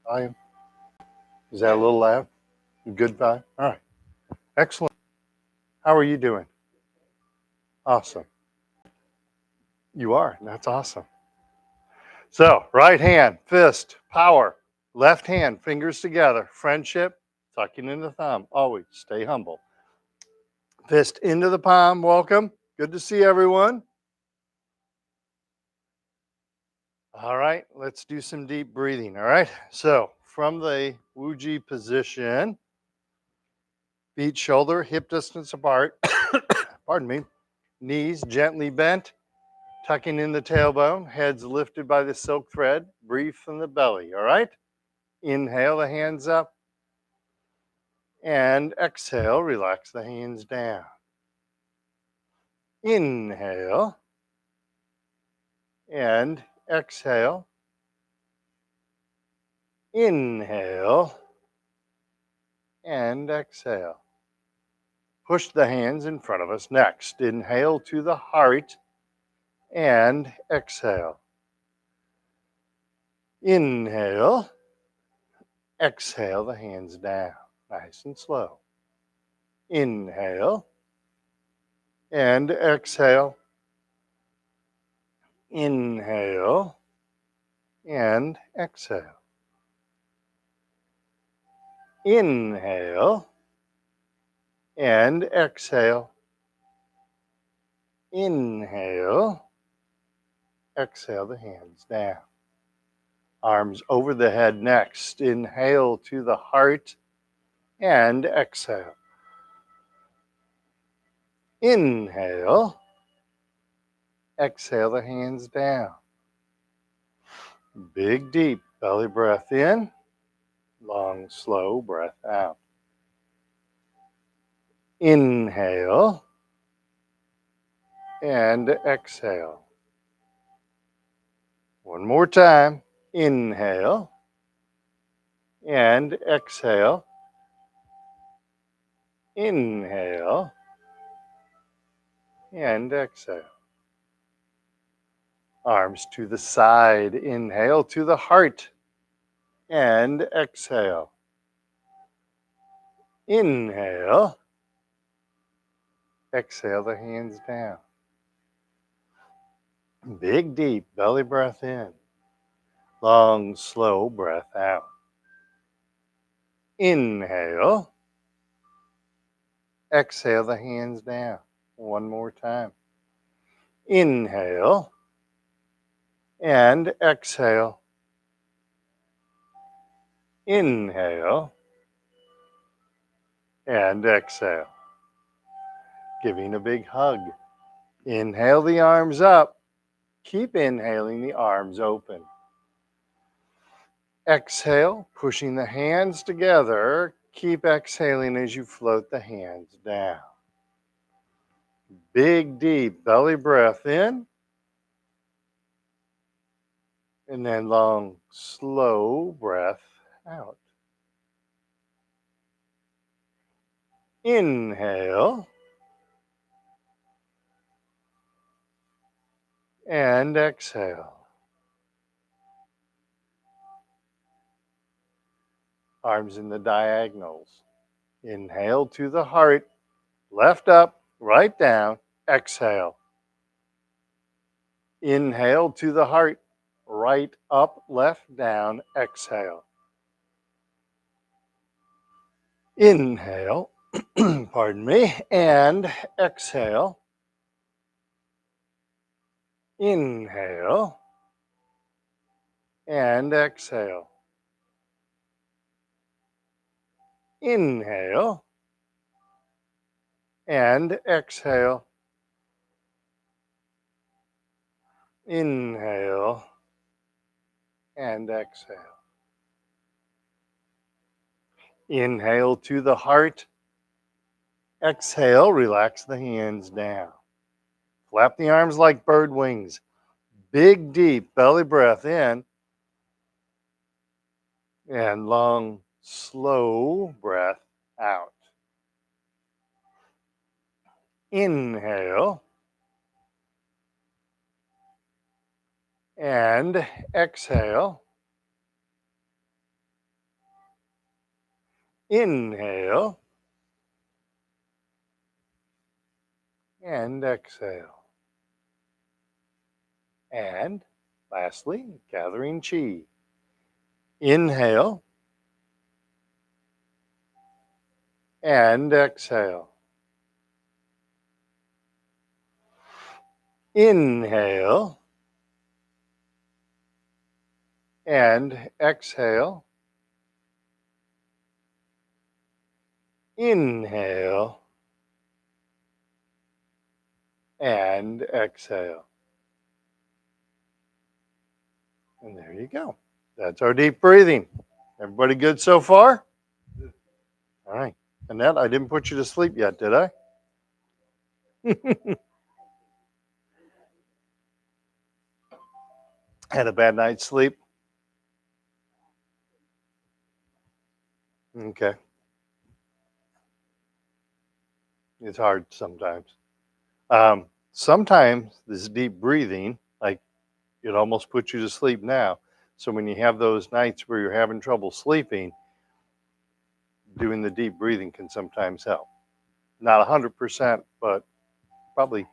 Volume. Is that a little loud? Good vibe? All right. Excellent. How are you doing? Awesome. You are. That's awesome. So, right hand, fist, power. Left hand, fingers together. Friendship, tucking in the thumb. Always stay humble. Fist into the palm. Welcome. Good to see everyone. All right. Let's do some deep breathing. All right. So, from the Wuji position, feet shoulder, hip distance apart. Pardon me. Knees gently bent, tucking in the tailbone, heads lifted by the silk thread. Breathe from the belly, all right? Inhale the hands up and exhale, relax the hands down. Inhale and exhale. Inhale and exhale. Push the hands in front of us. Next, inhale to the heart and exhale. Inhale, exhale the hands down, nice and slow. Inhale and exhale. Inhale and exhale. Inhale and exhale. Inhale, exhale the hands down. Arms over the head next. Inhale to the heart and exhale. Inhale, exhale the hands down. Big, deep belly breath in. Long, slow breath out. Inhale and exhale. One more time. Inhale and exhale. Inhale and exhale. Arms to the side. Inhale to the heart and exhale. Inhale. Exhale the hands down. Big, deep belly breath in. Long, slow breath out. Inhale. Exhale the hands down. One more time. Inhale and exhale. Inhale and exhale. Giving a big hug. Inhale the arms up. Keep inhaling the arms open. Exhale, pushing the hands together. Keep exhaling as you float the hands down. Big, deep belly breath in. And then long, slow breath out. Inhale. And exhale. Arms in the diagonals. Inhale to the heart. Left up, right down. Exhale. Inhale to the heart. Right up, left down. Exhale. Inhale. Pardon me. And exhale. Inhale. And exhale. Inhale. And exhale. Inhale. And exhale. Inhale to the heart. Exhale, relax the hands down. Flap the arms like bird wings. Big, deep belly breath in. And long, slow breath out. Inhale. And exhale. Inhale and exhale. And lastly, gathering chi. Inhale and exhale. Inhale and exhale. Inhale and exhale. And there you go. That's our deep breathing. Everybody good so far? All right. Annette, I didn't put you to sleep yet, did I? Had a bad night's sleep? Okay. It's hard sometimes. Sometimes this deep breathing, like it almost puts you to sleep now. So when you have those nights where you're having trouble sleeping, doing the deep breathing can sometimes help. Not 100%, but probably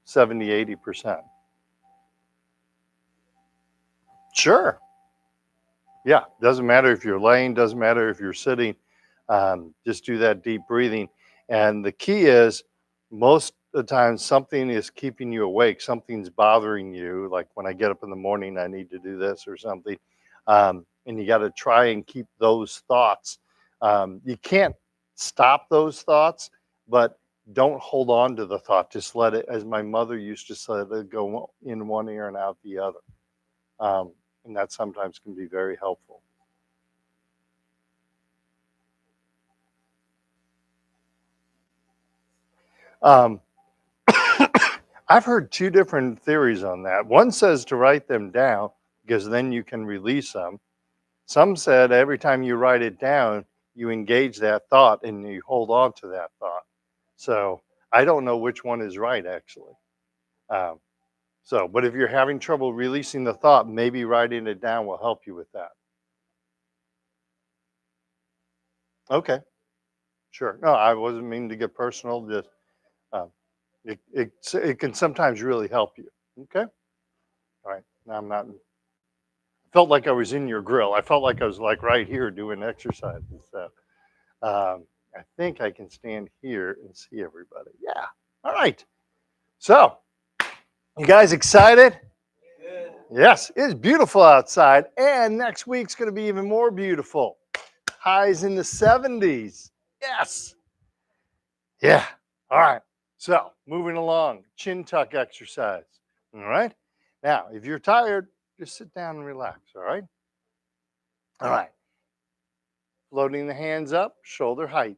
70, 80%. Sure. Yeah. Doesn't matter if you're laying, doesn't matter if you're sitting. Just do that deep breathing. And the key is most of the time something is keeping you awake, something's bothering you. Like when I get up in the morning, I need to do this or something. And you got to try and keep those thoughts. You can't stop those thoughts, but don't hold on to the thought. Just let it, as my mother used to say, let it go in one ear and out the other. And that sometimes can be very helpful. Um, I've heard two different theories on that. One says to write them down because then you can release them. Some said every time you write it down, you engage that thought and you hold on to that thought. So I don't know which one is right actually. Um, but if you're having trouble releasing the thought, maybe writing it down will help you with that. Okay, sure. No, I wasn't meaning to get personal. Just um, it can sometimes really help you. Okay, all right. Now I'm not. Felt like I was in your grill. I felt like I was like right here doing exercises. So I think I can stand here and see everybody. Yeah. All right. So you guys excited? Good. Yes, it's beautiful outside, and next week's going to be even more beautiful. Highs in the 70s. Yes. Yeah. All right. So moving along, chin tuck exercise. All right. Now, if you're tired, just sit down and relax. All right. All right. Floating the hands up, shoulder height.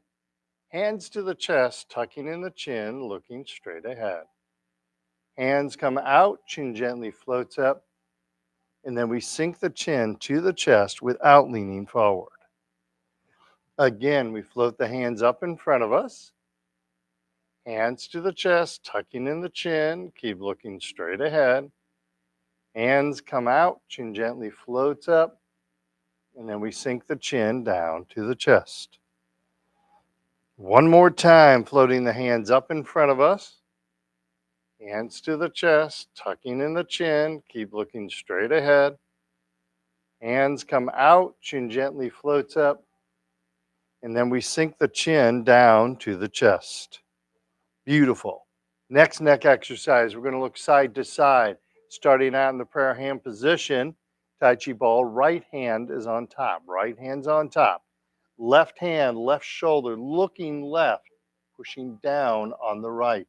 Hands to the chest, tucking in the chin, looking straight ahead. Hands come out, chin gently floats up, and then we sink the chin to the chest without leaning forward. Again, we float the hands up in front of us. Hands to the chest, tucking in the chin, keep looking straight ahead. Hands come out, chin gently floats up, and then we sink the chin down to the chest. One more time, floating the hands up in front of us. Hands to the chest, tucking in the chin, keep looking straight ahead. Hands come out, chin gently floats up, and then we sink the chin down to the chest. Beautiful. Next neck exercise, we're going to look side to side. Starting out in the prayer hand position, Tai Chi ball, right hand is on top. Right hand's on top. Left hand, left shoulder, looking left, pushing down on the right.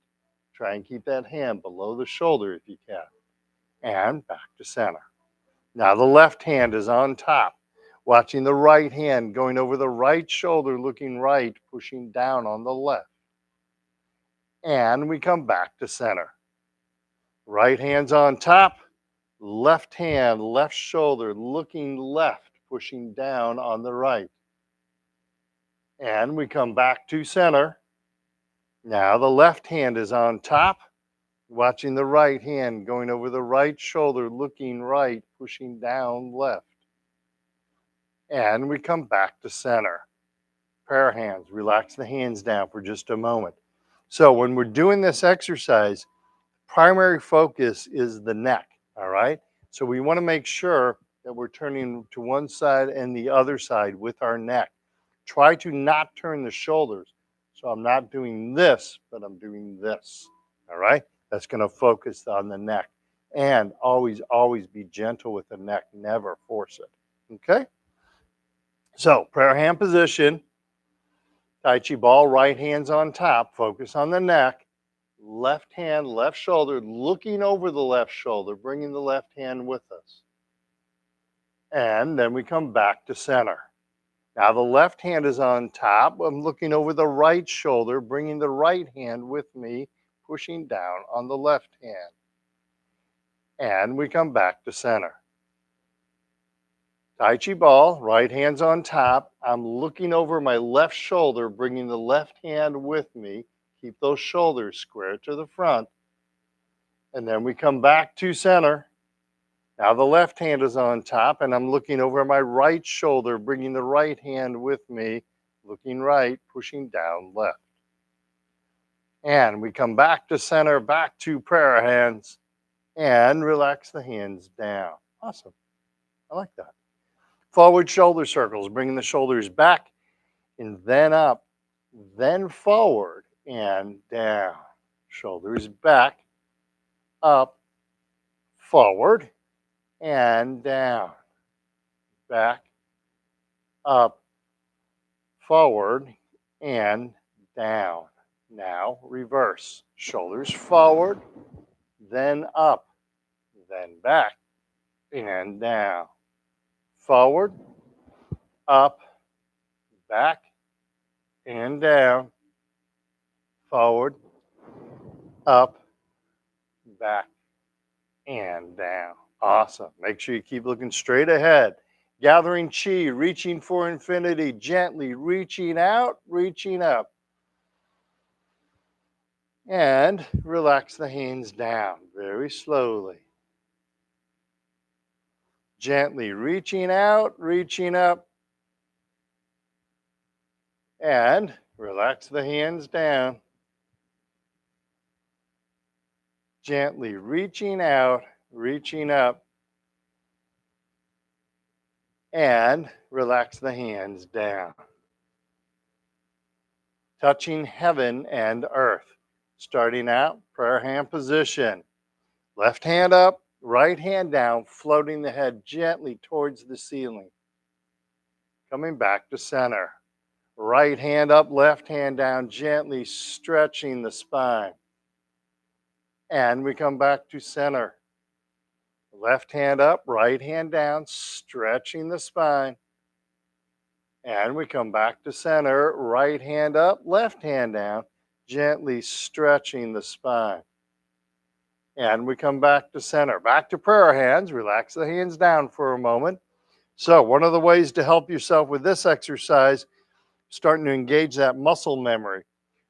Try and keep that hand below the shoulder if you can. And back to center. Now the left hand is on top, watching the right hand going over the right shoulder, looking right, pushing down on the left. And we come back to center. Right hand's on top, left hand, left shoulder, looking left, pushing down on the right. And we come back to center. Now the left hand is on top, watching the right hand going over the right shoulder, looking right, pushing down left. And we come back to center. Prayer hands. Relax the hands down for just a moment. So when we're doing this exercise, primary focus is the neck, all right? So we want to make sure that we're turning to one side and the other side with our neck. Try to not turn the shoulders. So I'm not doing this, but I'm doing this, all right? That's going to focus on the neck. And always, always be gentle with the neck. Never force it, okay? So prayer hand position. Tai Chi ball, right hand's on top. Focus on the neck. Left hand, left shoulder, looking over the left shoulder, bringing the left hand with us. And then we come back to center. Now the left hand is on top. I'm looking over the right shoulder, bringing the right hand with me, pushing down on the left hand. And we come back to center. Tai Chi ball, right hand's on top. I'm looking over my left shoulder, bringing the left hand with me. Keep those shoulders square to the front. And then we come back to center. Now the left hand is on top, and I'm looking over my right shoulder, bringing the right hand with me, looking right, pushing down left. And we come back to center, back to prayer hands, and relax the hands down. Awesome. I like that. Forward shoulder circles, bringing the shoulders back, and then up, then forward, and down. Shoulders back, up, forward, and down. Back, up, forward, and down. Now reverse. Shoulders forward, then up, then back, and down. Forward, up, back, and down. Forward, up, back, and down. Awesome. Make sure you keep looking straight ahead. Gathering chi, reaching for infinity, gently reaching out, reaching up. And relax the hands down very slowly. Gently reaching out, reaching up. And relax the hands down. Gently reaching out, reaching up. And relax the hands down. Touching heaven and earth. Starting out, prayer hand position. Left hand up, right hand down, floating the head gently towards the ceiling. Coming back to center. Right hand up, left hand down, gently stretching the spine. And we come back to center. Left hand up, right hand down, stretching the spine. And we come back to center. Right hand up, left hand down, gently stretching the spine. And we come back to center. Back to prayer hands. Relax the hands down for a moment. So one of the ways to help yourself with this exercise, starting to engage that muscle memory.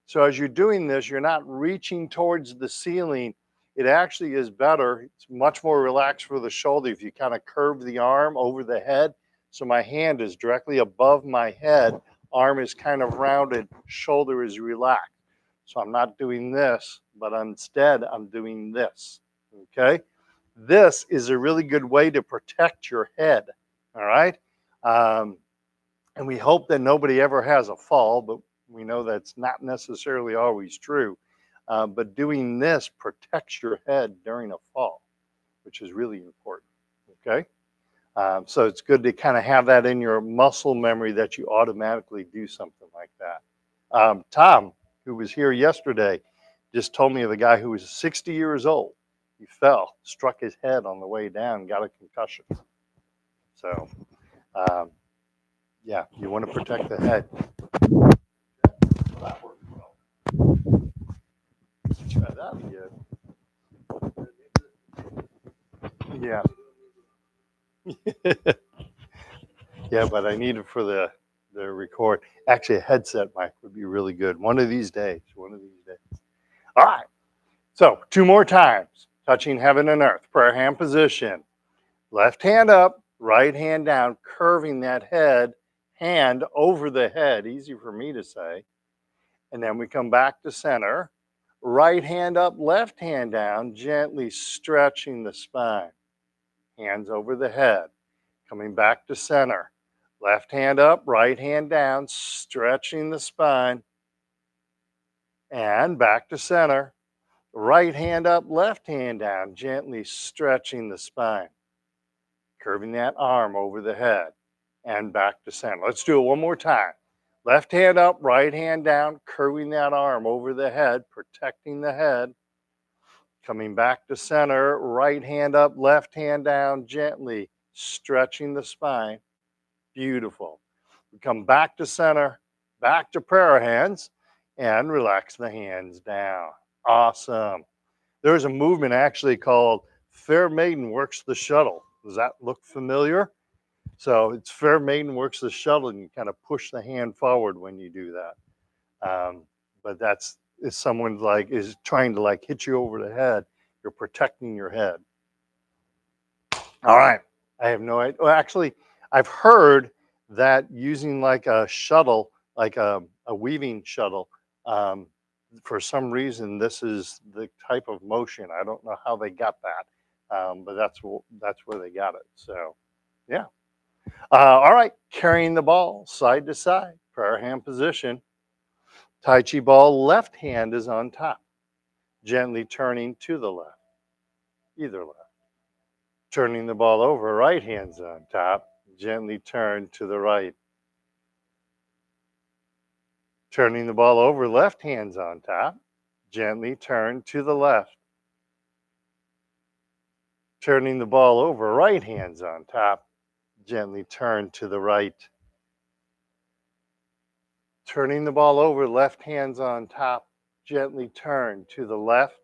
So as you're doing this, you're not reaching towards the ceiling. It actually is better. It's much more relaxed for the shoulder if you kind of curve the arm over the head. So my hand is directly above my head. Arm is kind of rounded. Shoulder is relaxed. So I'm not doing this, but instead I'm doing this, okay? This is a really good way to protect your head, all right? And we hope that nobody ever has a fall, but we know that's not necessarily always true. But doing this protects your head during a fall, which is really important, okay? So it's good to kind of have that in your muscle memory that you automatically do something like that. Tom, who was here yesterday, just told me of a guy who was 60 years old. He fell, struck his head on the way down, got a concussion. So, yeah, you want to protect the head. That worked well. Try that again. Yeah. Yeah, but I need it for the record. Actually, a headset mic would be really good. One of these days. All right. So 2 more times. Touching heaven and earth. Prayer hand position. Left hand up, right hand down, curving that head, hand over the head, easy for me to say. And then we come back to center. Right hand up, left hand down, gently stretching the spine. Hands over the head. Coming back to center. Left hand up, right hand down, stretching the spine. And back to center. Right hand up, left hand down, gently stretching the spine. Curving that arm over the head. And back to center. Let's do it one more time. Left hand up, right hand down, curving that arm over the head, protecting the head. Coming back to center, right hand up, left hand down, gently stretching the spine. Beautiful. We come back to center, back to prayer hands, and relax the hands down. Awesome. There's a movement actually called Fair Maiden Works the Shuttle. Does that look familiar? So it's Fair Maiden Works the Shuttle, and you kind of push the hand forward when you do that. But that's if someone like is trying to like hit you over the head, you're protecting your head. All right. I have no idea. Well, actually, I've heard that using like a shuttle, like a weaving shuttle, for some reason, this is the type of motion. I don't know how they got that, but that's where they got it. So, yeah. All right. Carrying the ball side to side, prayer hand position. Tai Chi ball, left hand is on top, gently turning to the left, either left. Turning the ball over, right hand's on top, gently turn to the right. Turning the ball over, left hand's on top, gently turn to the left. Turning the ball over, right hand's on top, gently turn to the right. Turning the ball over, left hand's on top, gently turn to the left.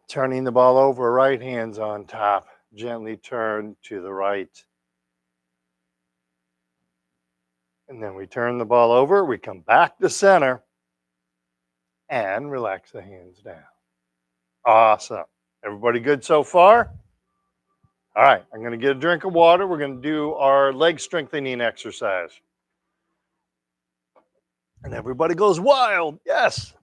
Turning the ball over, right hand's on top, gently turn to the right. And then we turn the ball over, we come back to center and relax the hands down. Awesome. Everybody good so far? All right, I'm going to get a drink of water. We're going to do our leg strengthening exercise. And everybody goes wild. Yes.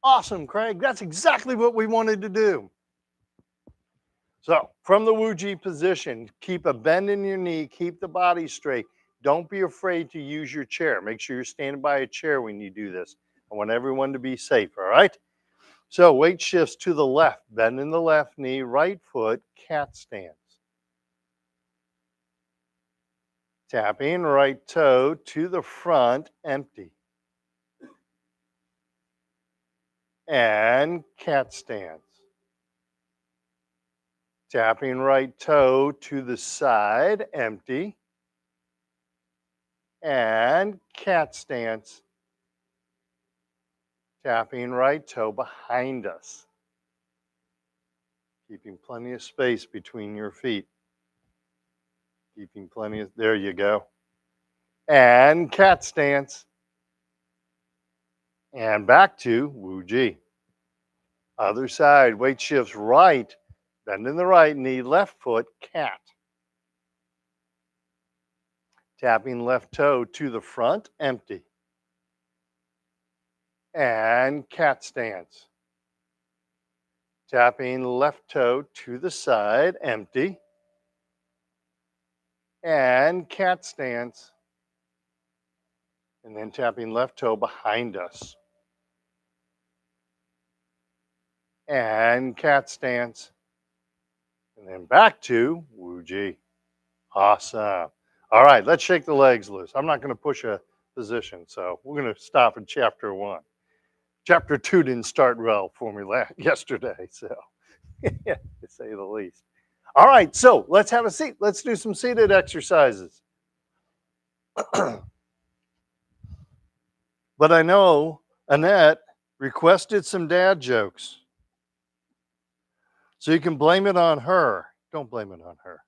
Awesome, Craig. That's exactly what we wanted to do. So, from the Wuji position, keep a bend in your knee, keep the body straight. Don't be afraid to use your chair. Make sure you're standing by a chair when you do this. I want everyone to be safe, all right? So, weight shifts to the left, bend in the left knee, right foot, cat stance. Tapping right toe to the front, empty. And cat stance. Tapping right toe to the side, empty. And cat stance. Tapping right toe behind us. Keeping plenty of space between your feet. Keeping plenty of, there you go. And cat stance. And back to Wuji. Other side, weight shifts right, bend in the right knee, left foot, cat. Tapping left toe to the front, empty. And cat stance. Tapping left toe to the side, empty. And cat stance. And then tapping left toe behind us. And cat stance. And then back to Wuji. Awesome. All right, let's shake the legs loose. I'm not going to push a position, so we're going to stop in chapter 1. Chapter 2 didn't start well for me yesterday, so to say the least. All right, so let's have a seat. Let's do some seated exercises. But I know Annette requested some dad jokes. So you can blame it on her. Don't blame it on her.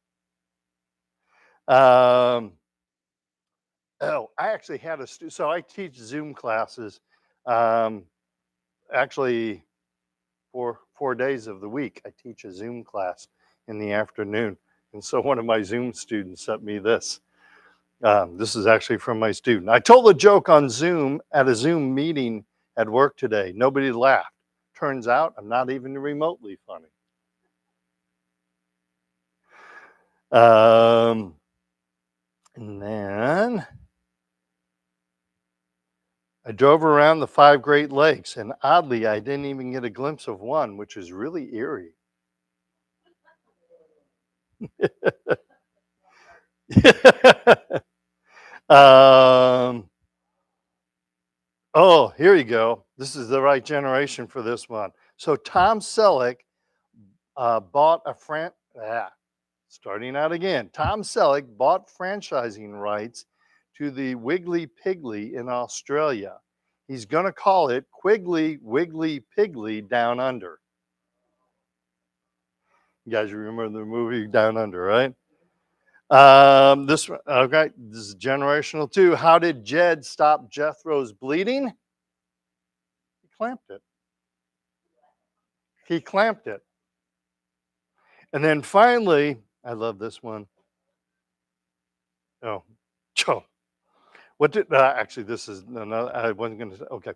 I actually had so I teach Zoom classes actually 4 days of the week. I teach a Zoom class in the afternoon. And so one of my Zoom students sent me this. This is actually from my student. I told a joke on Zoom at a Zoom meeting at work today. Nobody laughed. Turns out I'm not even remotely funny. And then I drove around the 5 Great Lakes, and oddly, I didn't even get a glimpse of one, which is really eerie. um, oh, here you go. This is the right generation for this one. So Tom Selleck bought a starting out again. Tom Selleck bought franchising rights to the Wiggly Piggly in Australia. He's going to call it Quiggly Wiggly Piggly Down Under. You guys remember the movie Down Under, right? This is generational too. How did Jed stop Jethro's bleeding? He clamped it. He clamped it. And then finally, I love this one. Oh, Joe. What did actually? This is no. I wasn't going to say. Okay.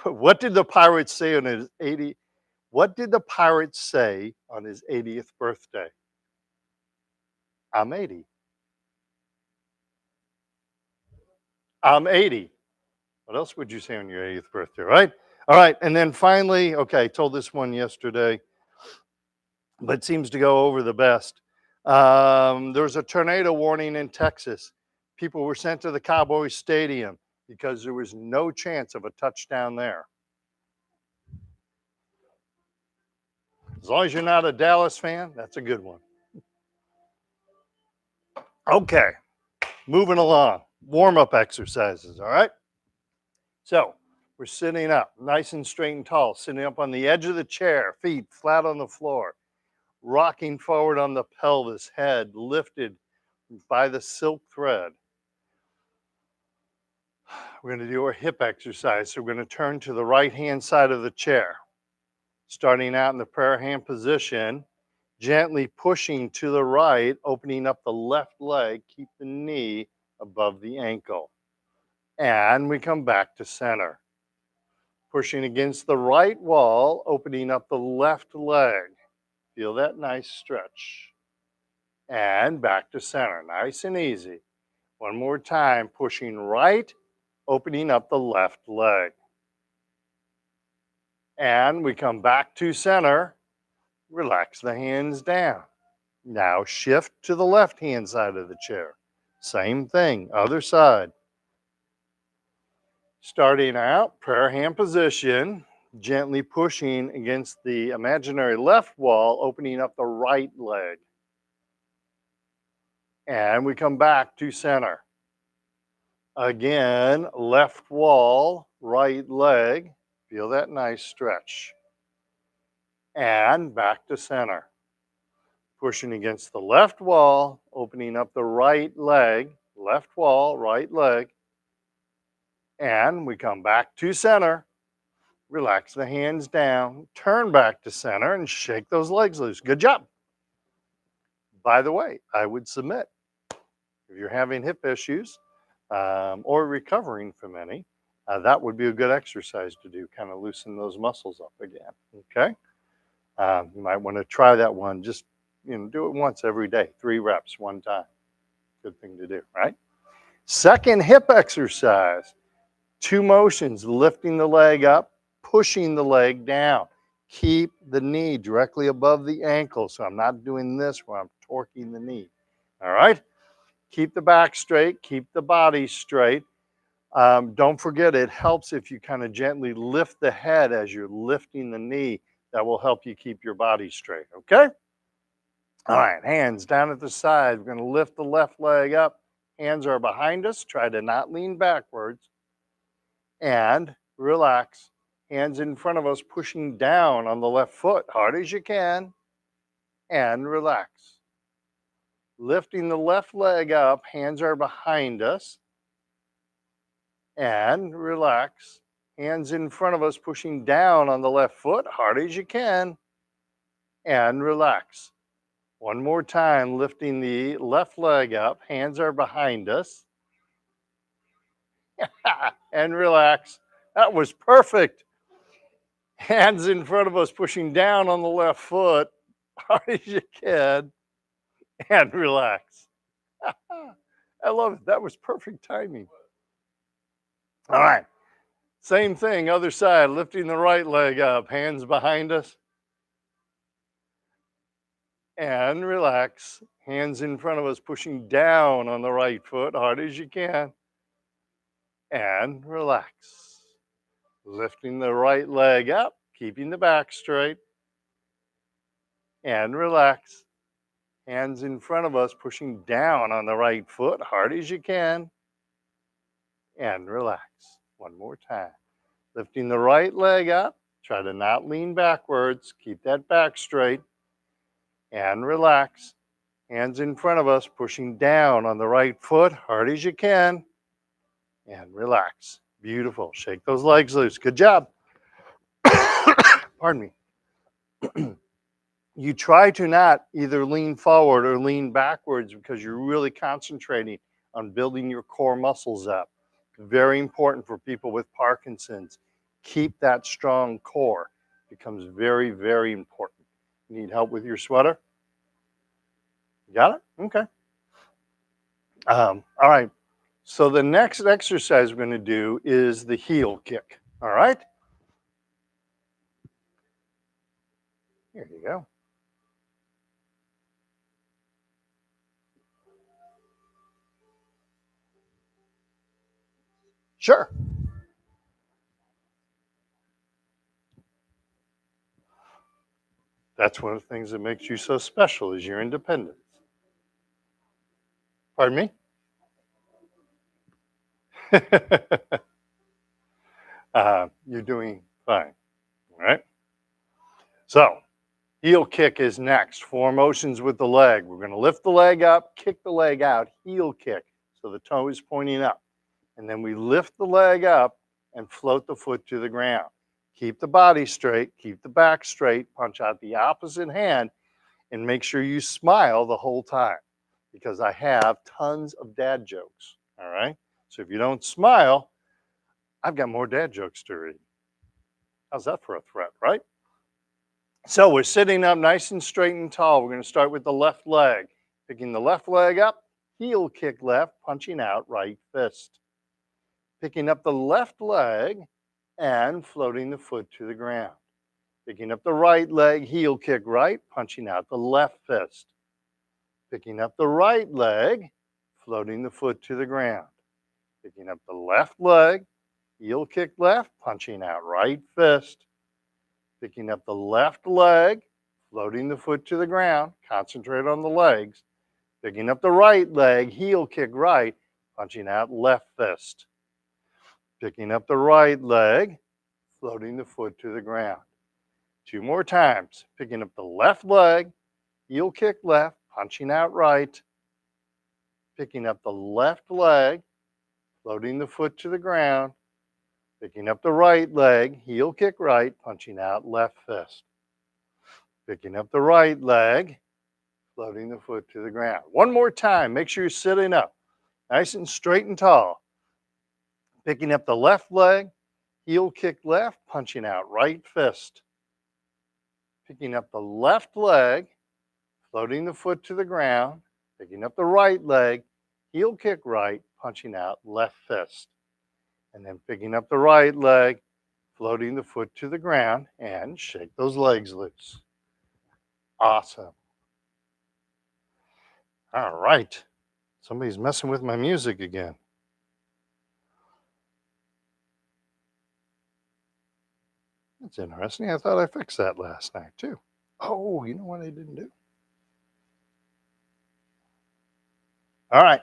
What did the pirates say on his 80? What did the pirates say on his 80th birthday? I'm 80. I'm 80. What else would you say on your 80th birthday, right? All right. And then finally, okay, I told this one yesterday, but seems to go over the best. There was a tornado warning in Texas. People were sent to the Cowboys Stadium because there was no chance of a touchdown there. As long as you're not a Dallas fan, that's a good one. Okay, moving along. Warm-up exercises, all right? So we're sitting up, nice and straight and tall, sitting up on the edge of the chair, feet flat on the floor, rocking forward on the pelvis, head lifted by the silk thread. We're going to do our hip exercise. So we're going to turn to the right-hand side of the chair, starting out in the prayer hand position, gently pushing to the right, opening up the left leg, keep the knee above the ankle. And we come back to center. Pushing against the right wall, opening up the left leg. Feel that nice stretch. And back to center, nice and easy. One more time, pushing right, opening up the left leg. And we come back to center, relax the hands down. Now shift to the left-hand side of the chair. Same thing, other side. Starting out, prayer hand position, gently pushing against the imaginary left wall, opening up the right leg. And we come back to center. Again, left wall, right leg. Feel that nice stretch. And back to center. Pushing against the left wall, opening up the right leg, left wall, right leg. And we come back to center. Relax the hands down, turn back to center, and shake those legs loose. Good job. By the way, I would submit if you're having hip issues or recovering from any, that would be a good exercise to do, kind of loosen those muscles up again. Okay. You might want to try that one. Just do it once every day, 3 reps, 1 time. Good thing to do, right? Second hip exercise, 2 motions: lifting the leg up, pushing the leg down. Keep the knee directly above the ankle. So I'm not doing this where I'm torquing the knee. All right. Keep the back straight. Keep the body straight. Don't forget, it helps if you kind of gently lift the head as you're lifting the knee. That will help you keep your body straight. Okay. All right. Hands down at the side. We're going to lift the left leg up. Hands are behind us. Try to not lean backwards. And relax. Hands in front of us, pushing down on the left foot, hard as you can, and relax. Lifting the left leg up, hands are behind us, and relax. Hands in front of us, pushing down on the left foot, hard as you can, and relax. One more time, lifting the left leg up. Hands are behind us. And relax. That was perfect. Hands in front of us, pushing down on the left foot, hard as you can, and relax. I love it. That was perfect timing. All right. Same thing, other side, lifting the right leg up, hands behind us, and relax. Hands in front of us, pushing down on the right foot, hard as you can, and relax. Lifting the right leg up, keeping the back straight, and relax. Hands in front of us, pushing down on the right foot, hard as you can, and relax. One more time. Lifting the right leg up, try to not lean backwards, keep that back straight, and relax. Hands in front of us, pushing down on the right foot, hard as you can, and relax. Beautiful. Shake those legs loose. Good job. Pardon me. You try to not either lean forward or lean backwards because you're really concentrating on building your core muscles up. Very important for people with Parkinson's. Keep that strong core. It becomes very, very important. You need help with your sweater? You got it? Okay. All right. So the next exercise we're going to do is the heel kick. All right? Here you go. Sure. That's one of the things that makes you so special is your independence. Pardon me? You're doing fine. All right? So, heel kick is next. 4 motions with the leg. We're going to lift the leg up, kick the leg out, heel kick. So the toe is pointing up. And then we lift the leg up and float the foot to the ground. Keep the body straight, keep the back straight, punch out the opposite hand, and make sure you smile the whole time because I have tons of dad jokes. All right? So if you don't smile, I've got more dad jokes to read. How's that for a threat, right? So we're sitting up nice and straight and tall. We're going to start with the left leg. Picking the left leg up, heel kick left, punching out right fist. Picking up the left leg and floating the foot to the ground. Picking up the right leg, heel kick right, punching out the left fist. Picking up the right leg, floating the foot to the ground. Picking up the left leg, heel kick left, punching out right fist. Picking up the left leg, floating the foot to the ground. Concentrate on the legs. Picking up the right leg, heel kick right, punching out left fist. Picking up the right leg, floating the foot to the ground. 2 more times. Picking up the left leg, heel kick left, punching out right. Picking up the left leg, floating the foot to the ground. Picking up the right leg, heel kick right, punching out left fist. Picking up the right leg, floating the foot to the ground. 1 more time. Make sure you're sitting up, nice and straight and tall. Picking up the left leg, heel kick left, punching out right fist. Picking up the left leg, floating the foot to the ground. Picking up the right leg, heel kick right, punching out left fist. And then picking up the right leg, floating the foot to the ground, and shake those legs loose. Awesome. All right. Somebody's messing with my music again. That's interesting. I thought I fixed that last night too. Oh, you know what I didn't do? All right.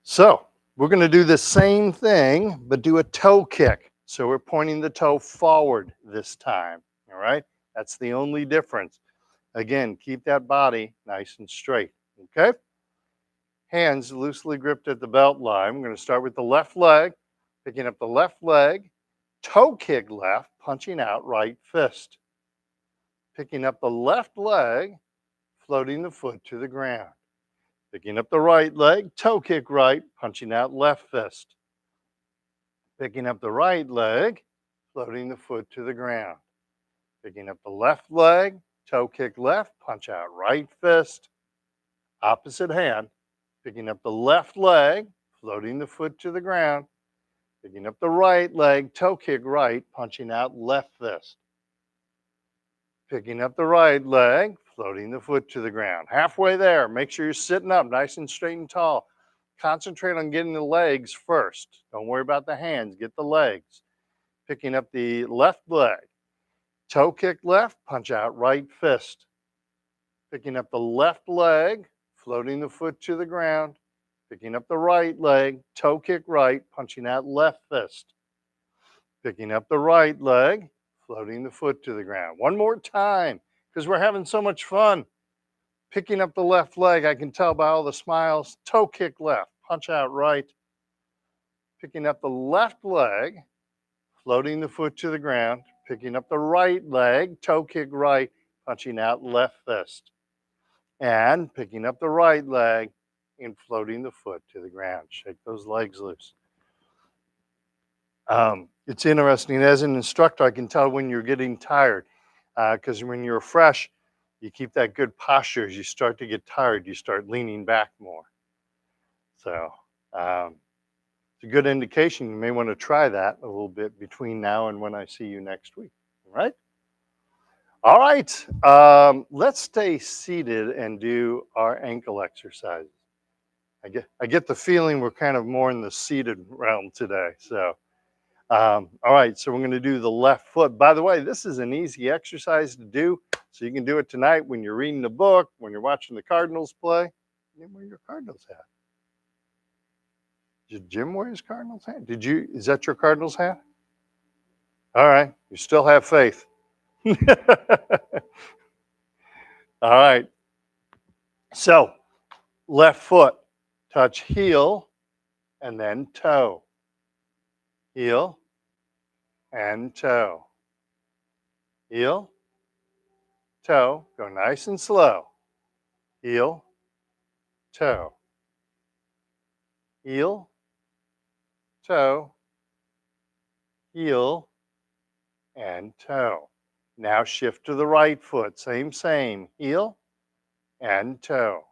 So we're going to do the same thing, but do a toe kick. So we're pointing the toe forward this time. All right. That's the only difference. Again, keep that body nice and straight. Okay. Hands loosely gripped at the belt line. We're going to start with the left leg, picking up the left leg, toe kick left, punching out right fist. Picking up the left leg, floating the foot to the ground. Picking up the right leg, toe kick right, punching out left fist. Picking up the right leg, floating the foot to the ground. Picking up the left leg, toe kick left, punch out right fist. Opposite hand, picking up the left leg, floating the foot to the ground. Picking up the right leg, toe kick right, punching out left fist. Picking up the right leg, floating the foot to the ground. Halfway there, make sure you're sitting up nice and straight and tall. Concentrate on getting the legs first. Don't worry about the hands, get the legs. Picking up the left leg, toe kick left, punch out right fist. Picking up the left leg, floating the foot to the ground. Picking up the right leg, toe kick right, punching out left fist. Picking up the right leg, floating the foot to the ground. One more time, because we're having so much fun. Picking up the left leg, I can tell by all the smiles. Toe kick left, punch out right. Picking up the left leg, floating the foot to the ground. Picking up the right leg, toe kick right, punching out left fist. And picking up the right leg and floating the foot to the ground. Shake those legs loose. It's interesting, as an instructor, I can tell when you're getting tired, because when you're fresh, you keep that good posture. As you start to get tired, you start leaning back more. So it's a good indication. You may want to try that a little bit between now and when I see you next week. All right? All right, let's stay seated and do our ankle exercises. I get the feeling we're kind of more in the seated realm today. So, all right, so we're going to do the left foot. By the way, this is an easy exercise to do, so you can do it tonight when you're reading a book, when you're watching the Cardinals play. Where your Cardinals hat? Did Jim wear his Cardinals hat? Is that your Cardinals hat? All right, you still have faith. All right, so left foot, touch heel and then toe. Heel and toe. Heel, toe, go nice and slow. Heel, toe. Heel, toe, heel, and toe. Now shift to the right foot, same, heel and toe.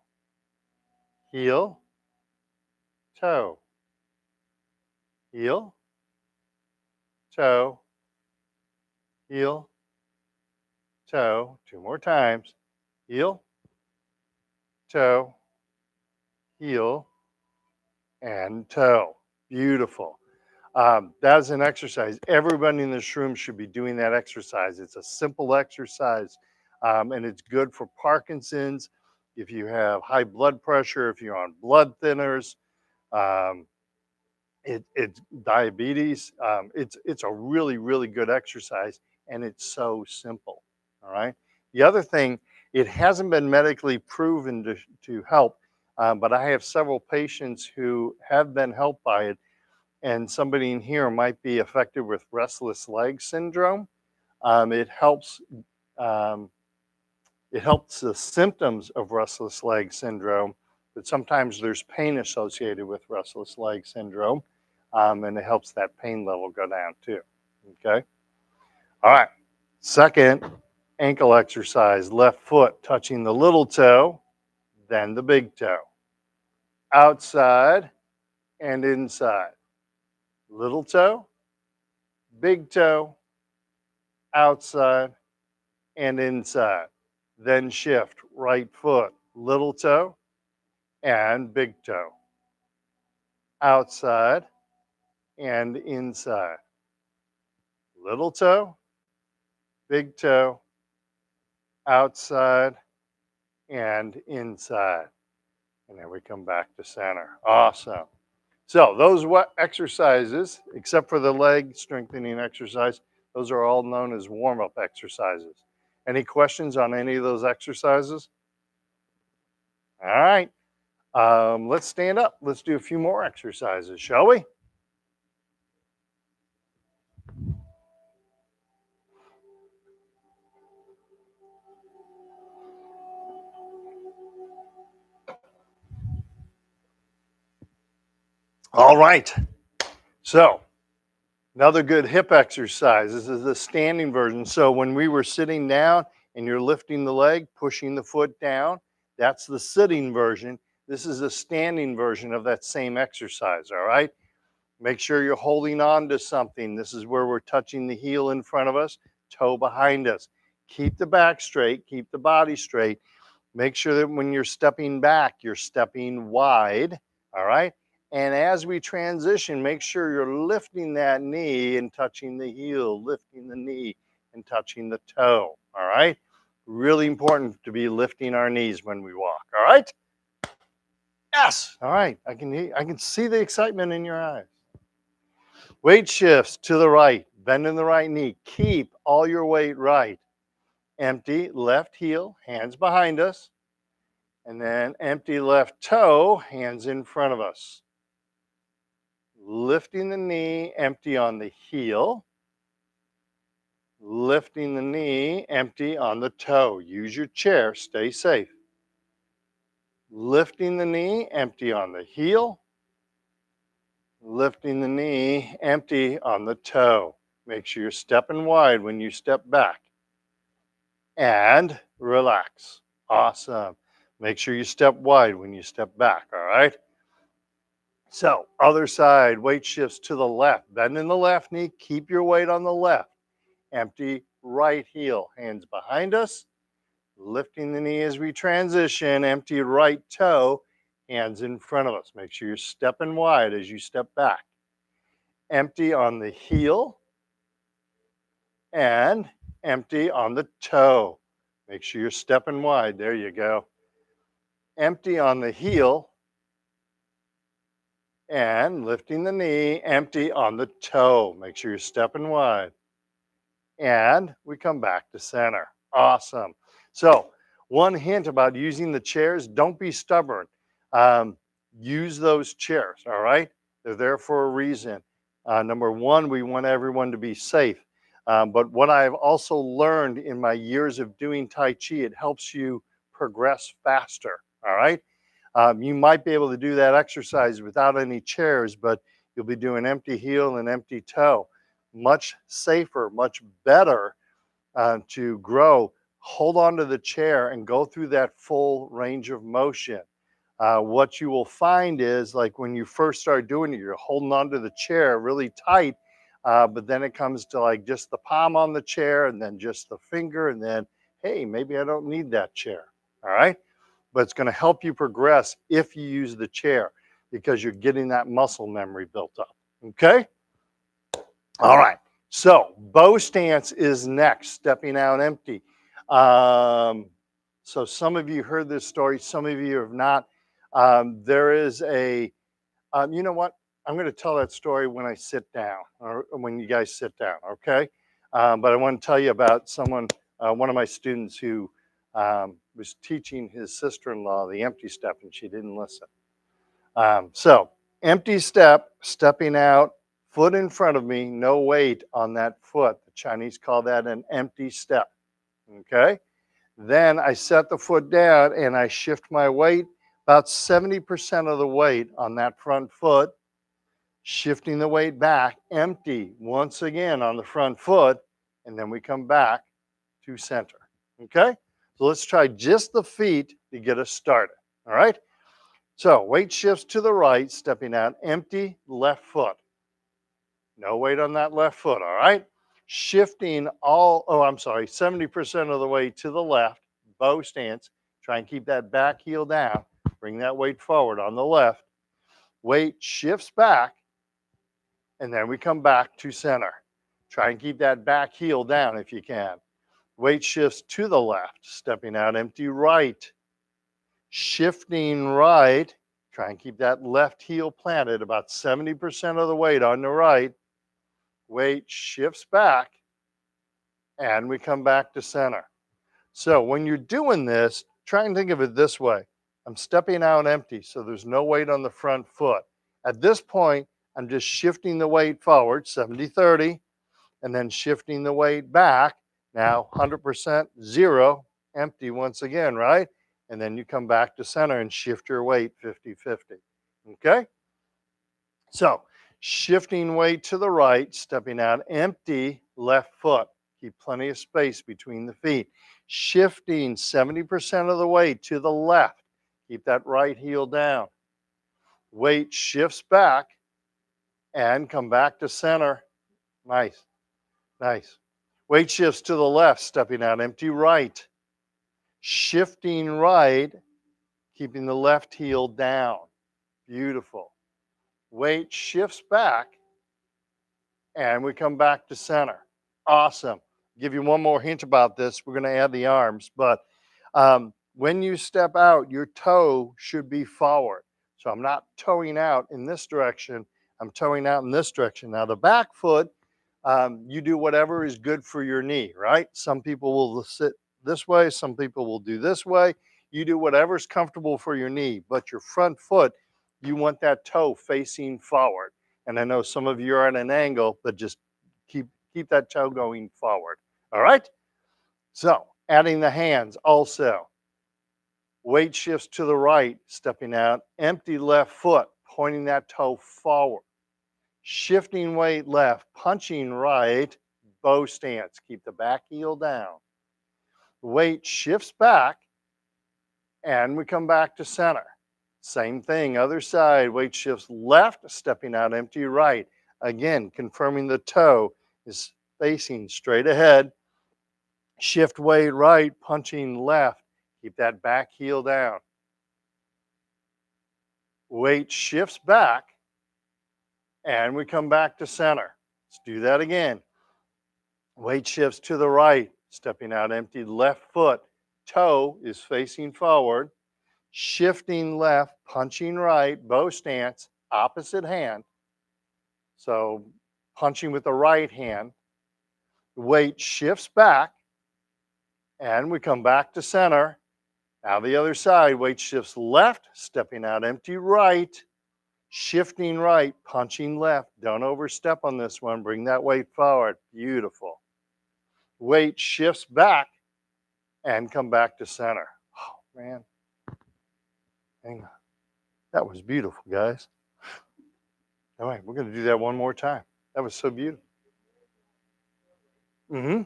Heel, toe. Heel, toe, heel, toe. Two more times. Heel, toe, heel, and toe. Beautiful. That is an exercise. Everybody in this room should be doing that exercise. It's a simple exercise, and it's good for Parkinson's. If you have high blood pressure, if you're on blood thinners, it's diabetes. It's a really good exercise, and it's so simple. All right. The other thing, it hasn't been medically proven to help, but I have several patients who have been helped by it. And somebody in here might be affected with restless leg syndrome. It helps the symptoms of restless leg syndrome, but sometimes there's pain associated with restless leg syndrome, and it helps that pain level go down too. Okay. All right. Second ankle exercise: left foot touching the little toe, then the big toe. Outside and inside. Little toe, big toe, outside and inside. Then shift, right foot, little toe and big toe. Outside and inside. Little toe, big toe, outside and inside. And then we come back to center. Awesome. So those exercises, except for the leg strengthening exercise, those are all known as warm-up exercises. Any questions on any of those exercises? All right, let's stand up. Let's do a few more exercises, shall we? All right. So another good hip exercise. This is the standing version. So when we were sitting down and you're lifting the leg, pushing the foot down, that's the sitting version. This is a standing version of that same exercise, all right? Make sure you're holding on to something. This is where we're touching the heel in front of us, toe behind us. Keep the back straight, keep the body straight. Make sure that when you're stepping back, you're stepping wide, all right? And as we transition, make sure you're lifting that knee and touching the heel, lifting the knee and touching the toe, all right? Really important to be lifting our knees when we walk, all right? Yes, all right. I can see the excitement in your eyes. Weight shifts to the right, bending the right knee. Keep all your weight right. Empty left heel, hands behind us. And then empty left toe, hands in front of us. Lifting the knee, empty on the heel. Lifting the knee, empty on the toe. Use your chair, stay safe. Lifting the knee, empty on the heel. Lifting the knee, empty on the toe. Make sure you're stepping wide when you step back. And relax. Awesome. Make sure you step wide when you step back, all right? So, other side, weight shifts to the left. Bend in the left knee, keep your weight on the left. Empty right heel, hands behind us. Lifting the knee as we transition, empty right toe, hands in front of us. Make sure you're stepping wide as you step back. Empty on the heel and empty on the toe. Make sure you're stepping wide. There you go. Empty on the heel and lifting the knee, empty on the toe. Make sure you're stepping wide. And we come back to center. Awesome. So, one hint about using the chairs, don't be stubborn. Use those chairs, all right? They're there for a reason. Number one, we want everyone to be safe. But what I've also learned in my years of doing Tai Chi, it helps you progress faster, all right? You might be able to do that exercise without any chairs, but you'll be doing empty heel and empty toe. Much safer, much better to grow. Hold on to the chair and go through that full range of motion. What you will find is, like when you first start doing it, you're holding on to the chair really tight, but then it comes to like just the palm on the chair and then just the finger, and then, hey, maybe I don't need that chair, all right? But it's going to help you progress if you use the chair because you're getting that muscle memory built up, okay? All right, so bow stance is next, stepping out empty. So some of you heard this story, some of you have not. There is you know what? I'm going to tell that story when I sit down, or when you guys sit down, okay? But I want to tell you about someone, one of my students who was teaching his sister-in-law the empty step, and she didn't listen. So empty step, stepping out, foot in front of me, no weight on that foot. The Chinese call that an empty step, okay? Then I set the foot down and I shift my weight, about 70% of the weight on that front foot, shifting the weight back, empty once again on the front foot, and then we come back to center, okay? So let's try just the feet to get us started, all right? So weight shifts to the right, stepping out, empty left foot. No weight on that left foot, all right? Shifting 70% of the way to the left, bow stance. Try and keep that back heel down. Bring that weight forward on the left. Weight shifts back, and then we come back to center. Try and keep that back heel down if you can. Weight shifts to the left, stepping out, empty right. Shifting right, try and keep that left heel planted, about 70% of the weight on the right. Weight shifts back, and we come back to center. So when you're doing this, try and think of it this way. I'm stepping out empty, so there's no weight on the front foot. At this point, I'm just shifting the weight forward, 70-30, and then shifting the weight back. Now, 100%, zero, empty once again, right? And then you come back to center and shift your weight 50-50, okay? So shifting weight to the right, stepping out empty left foot. Keep plenty of space between the feet. Shifting 70% of the weight to the left. Keep that right heel down. Weight shifts back and come back to center. Nice, nice. Weight shifts to the left, stepping out empty right. Shifting right, keeping the left heel down. Beautiful. Weight shifts back and we come back to center. Awesome. Give you one more hint about this. We're going to add the arms, but when you step out, your toe should be forward. So I'm not toeing out in this direction. I'm toeing out in this direction. Now the back foot, you do whatever is good for your knee, right? Some people will sit this way. Some people will do this way. You do whatever's comfortable for your knee, but your front foot, you want that toe facing forward. And I know some of you are at an angle, but just keep that toe going forward. All right? So adding the hands also. Weight shifts to the right, stepping out, empty left foot, pointing that toe forward. Shifting weight left, punching right, bow stance. Keep the back heel down. Weight shifts back, and we come back to center. Same thing, other side, weight shifts left, stepping out empty right. Again, confirming the toe is facing straight ahead. Shift weight right, punching left. Keep that back heel down. Weight shifts back, and we come back to center. Let's do that again. Weight shifts to the right, stepping out empty left foot. Toe is facing forward. Shifting left, punching right, bow stance, opposite hand. So punching with the right hand. Weight shifts back, and we come back to center. Now the other side, weight shifts left, stepping out empty right, shifting right, punching left. Don't overstep on this one. Bring that weight forward. Beautiful. Weight shifts back and come back to center. Oh, man. Hang on. That was beautiful, guys. All right, we're going to do that one more time. That was so beautiful. Mm-hmm.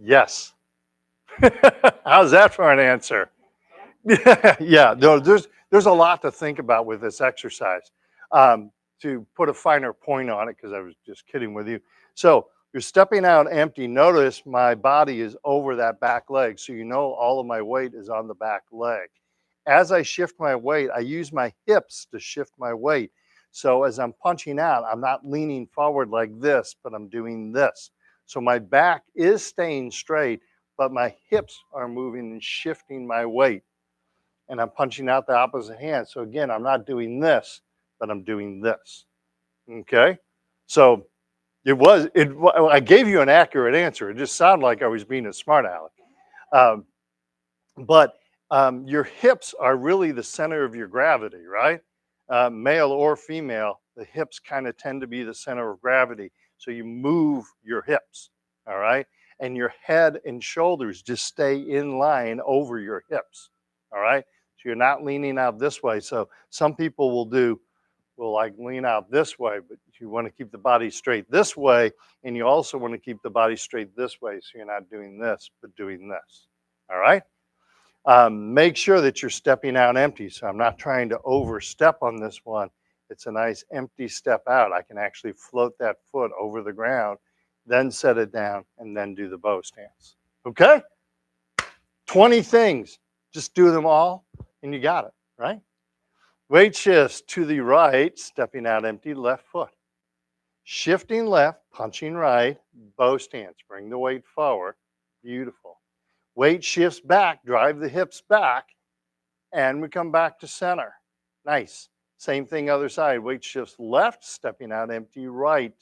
Yes. How's that for an answer? Yeah, no, there's a lot to think about with this exercise. To put a finer point on it, because I was just kidding with you. So you're stepping out empty. Notice my body is over that back leg, so you know all of my weight is on the back leg. As I shift my weight, I use my hips to shift my weight. So as I'm punching out, I'm not leaning forward like this, but I'm doing this. So my back is staying straight, but my hips are moving and shifting my weight. And I'm punching out the opposite hand. So again, I'm not doing this, but I'm doing this. Okay? So I gave you an accurate answer. It just sounded like I was being a smart aleck. Um, but your hips are really the center of your gravity, right? Male or female, the hips kind of tend to be the center of gravity. So you move your hips, all right? And your head and shoulders just stay in line over your hips, all right? So you're not leaning out this way. So some people will like lean out this way, but you want to keep the body straight this way, and you also want to keep the body straight this way, so you're not doing this, but doing this, all right? Make sure that you're stepping out empty. So I'm not trying to overstep on this one. It's a nice empty step out. I can actually float that foot over the ground, then set it down, and then do the bow stance. Okay? 20 things. Just do them all, and you got it, right? Weight shifts to the right, stepping out empty left foot. Shifting left, punching right, bow stance. Bring the weight forward. Beautiful. Weight shifts back, drive the hips back, and we come back to center. Nice. Same thing other side. Weight shifts left, stepping out empty right.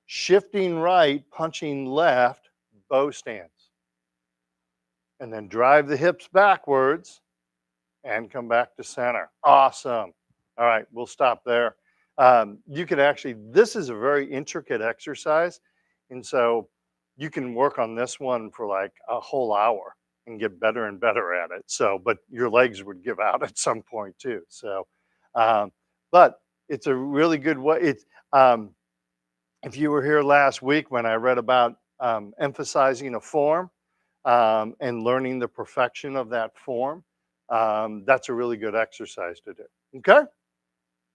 Shifting right, punching left, bow stance. And then drive the hips backwards and come back to center. Awesome. All right, we'll stop there. You can actually, this is a very intricate exercise. And so you can work on this one for like a whole hour and get better and better at it. So, but your legs would give out at some point too. So, um, but it's a really good way. It's if you were here last week when I read about emphasizing a form and learning the perfection of that form, that's a really good exercise to do. Okay.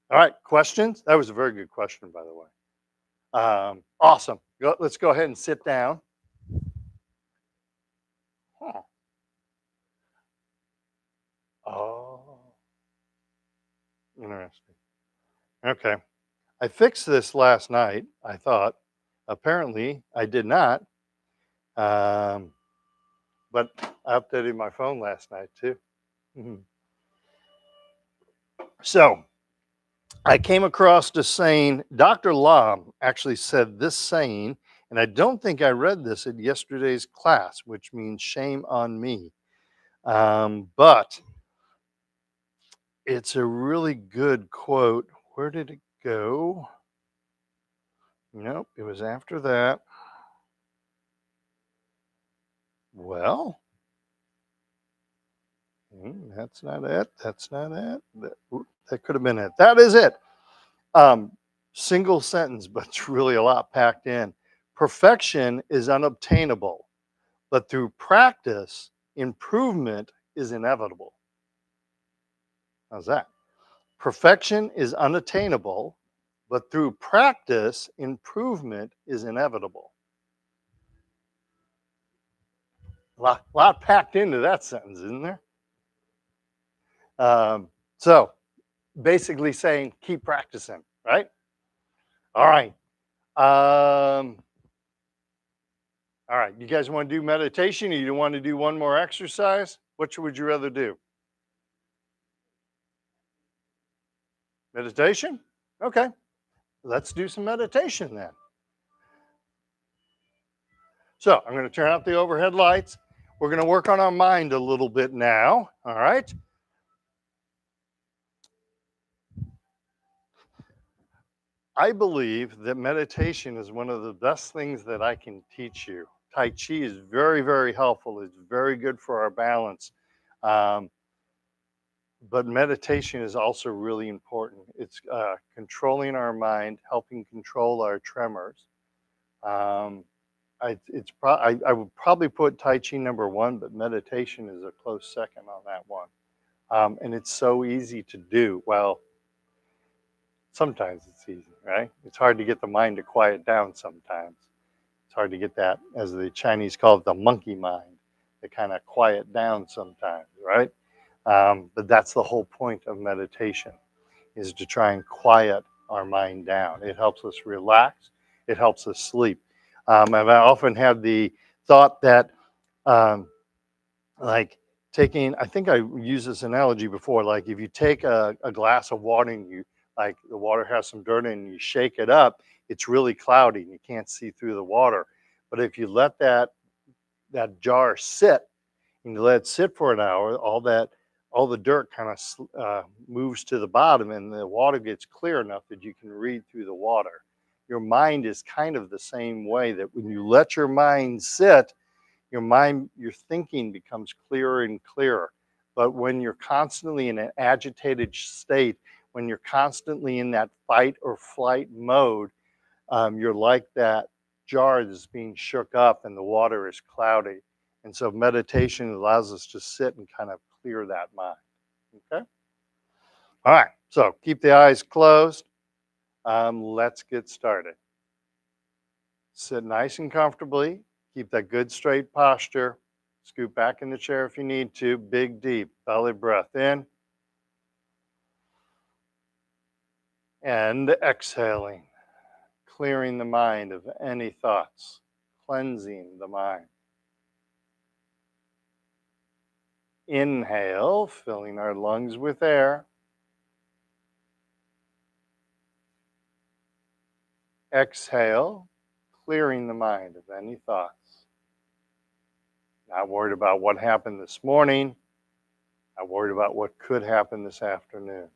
All right. Questions? That was a very good question, by the way. Awesome. Let's go ahead and sit down. Huh. Oh, interesting. Okay. I fixed this last night, I thought. Apparently, I did not. Um, but I updated my phone last night too. Mhm. So I came across this saying. Dr. Lam actually said this saying, and I don't think I read this at yesterday's class, which means shame on me. But it's a really good quote. Where did it go? Nope, it was after that. Well, that's not it. That's not it. That could have been it. That is it. Um, Single sentence, but it's really a lot packed in. Perfection is unobtainable, but through practice, improvement is inevitable. How's that? Perfection is unattainable, but through practice, improvement is inevitable. A lot packed into that sentence, isn't there? So basically saying keep practicing, right? All right. All right. You guys want to do meditation or you want to do one more exercise? Which would you rather do? Meditation? Okay. Let's do some meditation then. So I'm going to turn out the overhead lights. We're going to work on our mind a little bit now. All right. I believe that meditation is one of the best things that I can teach you. Tai Chi is very, very helpful. It's very good for our balance. Um, but meditation is also really important. It's controlling our mind, helping control our tremors. Um, I would probably put Tai Chi number one, but meditation is a close second on that one. And it's so easy to do. Well, sometimes it's easy, right? It's hard to get the mind to quiet down sometimes. It's hard to get that, as the Chinese call it, the monkey mind, to kind of quiet down sometimes, right? But that's the whole point of meditation, is to try and quiet our mind down. It helps us relax. It helps us sleep. And I often have the thought that, um, like I think I used this analogy before, like if you take a glass of water and like the water has some dirt in it and you shake it up, it's really cloudy and you can't see through the water. But if you let that jar sit and you let it sit for an hour, all the dirt kind of moves to the bottom and the water gets clear enough that you can read through the water. Your mind is kind of the same way, that when you let your mind sit, your thinking becomes clearer and clearer. But when you're constantly in an agitated state, when you're constantly in that fight or flight mode, you're like that jar that's being shook up and the water is cloudy. And so meditation allows us to sit and kind of clear that mind. Okay? All right. So keep the eyes closed. Let's get started. Sit nice and comfortably. Keep that good straight posture. Scoot back in the chair if you need to. Big, deep belly breath in. And exhaling. Clearing the mind of any thoughts. Cleansing the mind. Inhale, filling our lungs with air. Exhale, clearing the mind of any thoughts. Not worried about what happened this morning. Not worried about what could happen this afternoon.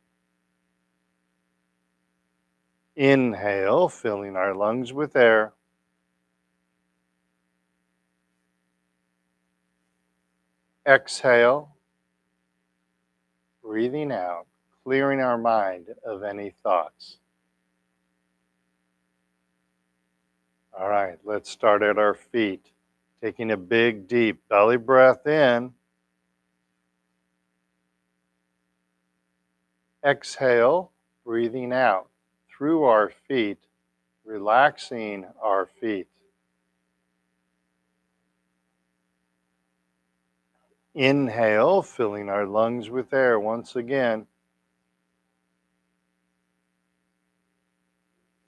Inhale, filling our lungs with air. Exhale, breathing out, clearing our mind of any thoughts. All right, let's start at our feet. Taking a big, deep belly breath in. Exhale, breathing out through our feet, relaxing our feet. Inhale, filling our lungs with air once again.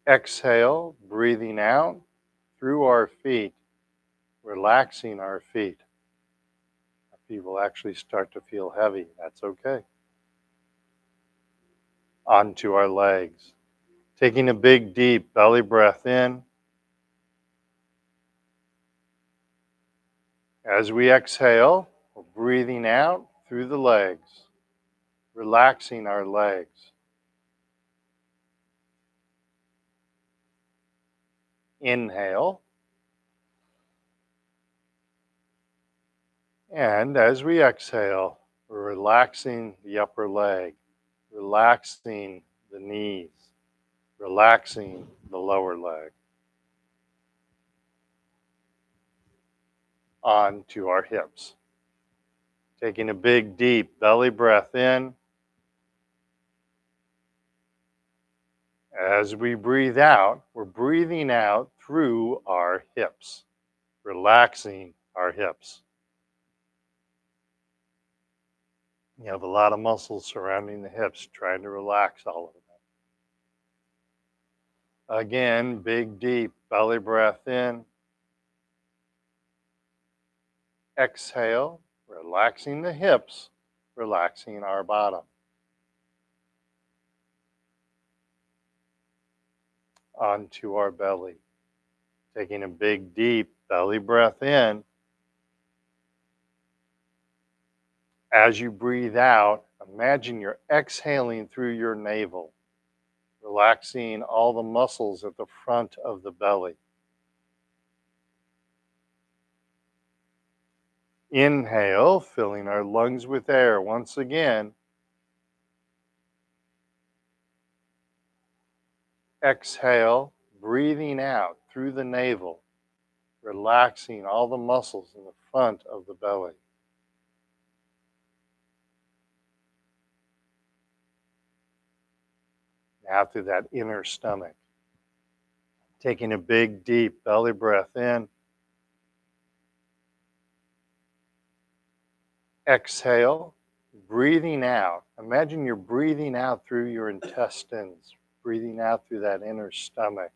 Exhale, breathing out through our feet, relaxing our feet. Our feet will actually start to feel heavy. That's okay. Onto our legs. Taking a big, deep belly breath in. As we exhale, we're breathing out through the legs, relaxing our legs. Inhale. And as we exhale, we're relaxing the upper leg, relaxing the knees, relaxing the lower leg. On to our hips. Taking a big, deep belly breath in. As we breathe out, we're breathing out through our hips, relaxing our hips. You have a lot of muscles surrounding the hips, trying to relax all of them. Again, big, deep belly breath in. Exhale, relaxing the hips, relaxing our bottom. Onto our belly. Taking a big, deep belly breath in. As you breathe out, imagine you're exhaling through your navel, relaxing all the muscles at the front of the belly. Inhale, filling our lungs with air once again. Exhale, breathing out through the navel, relaxing all the muscles in the front of the belly. Now through that inner stomach. Taking a big, deep belly breath in. Exhale, breathing out. Imagine you're breathing out through your intestines, breathing out through that inner stomach,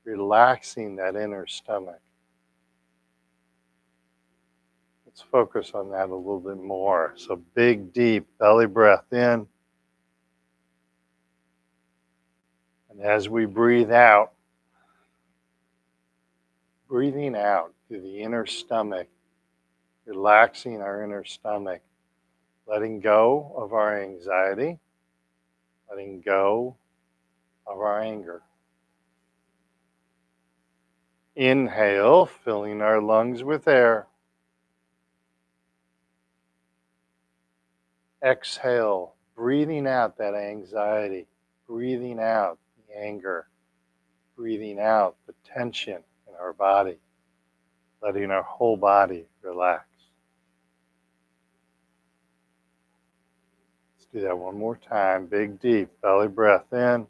relaxing that inner stomach. Let's focus on that a little bit more. So big, deep belly breath in. And as we breathe out, breathing out through the inner stomach, relaxing our inner stomach, letting go of our anxiety, letting go of our anger. Inhale, filling our lungs with air. Exhale, breathing out that anxiety, breathing out the anger, breathing out the tension in our body, letting our whole body relax. Let's do that one more time. Big, deep belly breath in.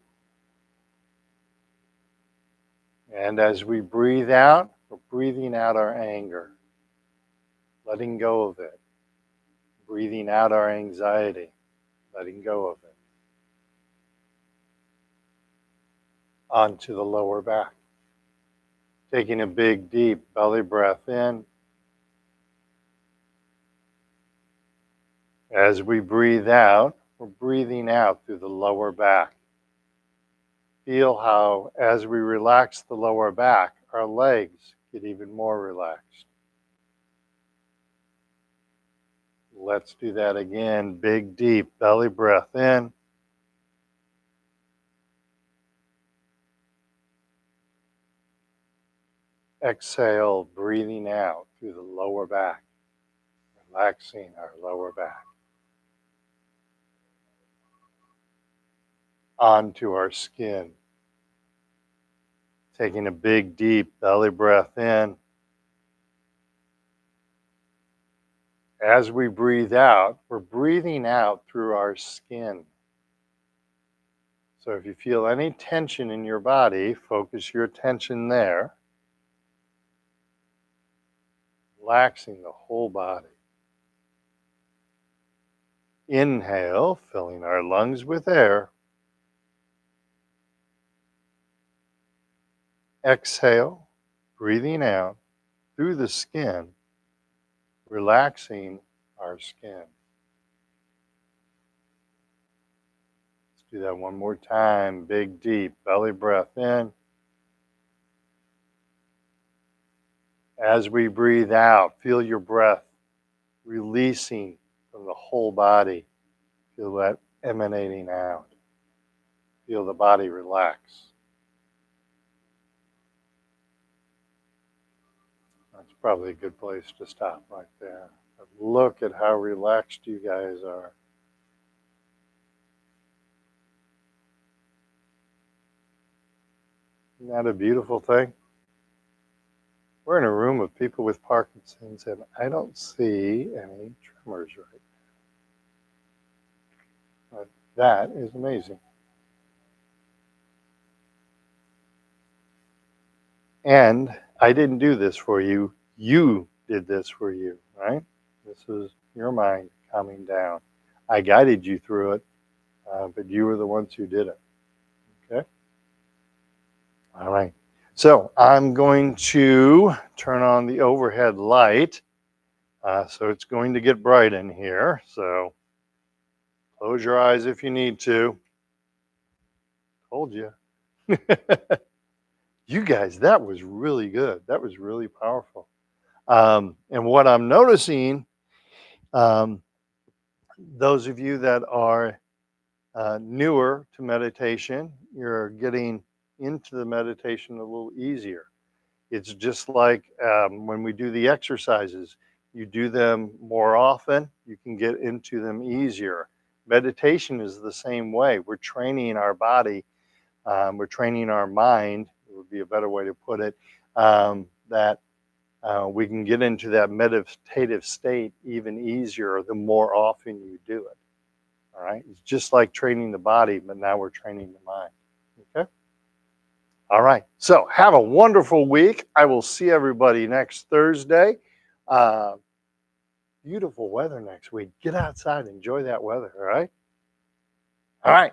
And as we breathe out, we're breathing out our anger, letting go of it. Breathing out our anxiety, letting go of it. Onto the lower back. Taking a big, deep belly breath in. As we breathe out, we're breathing out through the lower back. Feel how, as we relax the lower back, our legs get even more relaxed. Let's do that again. Big, deep belly breath in. Exhale, breathing out through the lower back, relaxing our lower back. Onto our skin. Taking a big, deep belly breath in. As we breathe out, we're breathing out through our skin. So if you feel any tension in your body, focus your attention there. Relaxing the whole body. Inhale, filling our lungs with air. Exhale, breathing out through the skin, relaxing our skin. Let's do that one more time. Big, deep belly breath in. As we breathe out, feel your breath releasing from the whole body. Feel that emanating out. Feel the body relax. That's probably a good place to stop right there. But look at how relaxed you guys are. Isn't that a beautiful thing? We're in a room of people with Parkinson's, and I don't see any tremors right now. But that is amazing. And I didn't do this for you. You did this for you, right? This is your mind calming down. I guided you through it, but you were the ones who did it. Okay? All right. So I'm going to turn on the overhead light. So it's going to get bright in here. So close your eyes if you need to. Told you. You guys, that was really good. That was really powerful. And what I'm noticing, those of you that are newer to meditation, you're getting into the meditation a little easier. It's just like when we do the exercises, you do them more often, you can get into them easier. Meditation is the same way. We're training our body, we're training our mind, it would be a better way to put it, that we can get into that meditative state even easier the more often you do it. All right? It's just like training the body, but now we're training the mind. Okay? All right. So have a wonderful week. I will see everybody next Thursday. Beautiful weather next week. Get outside, enjoy that weather. All right. All right.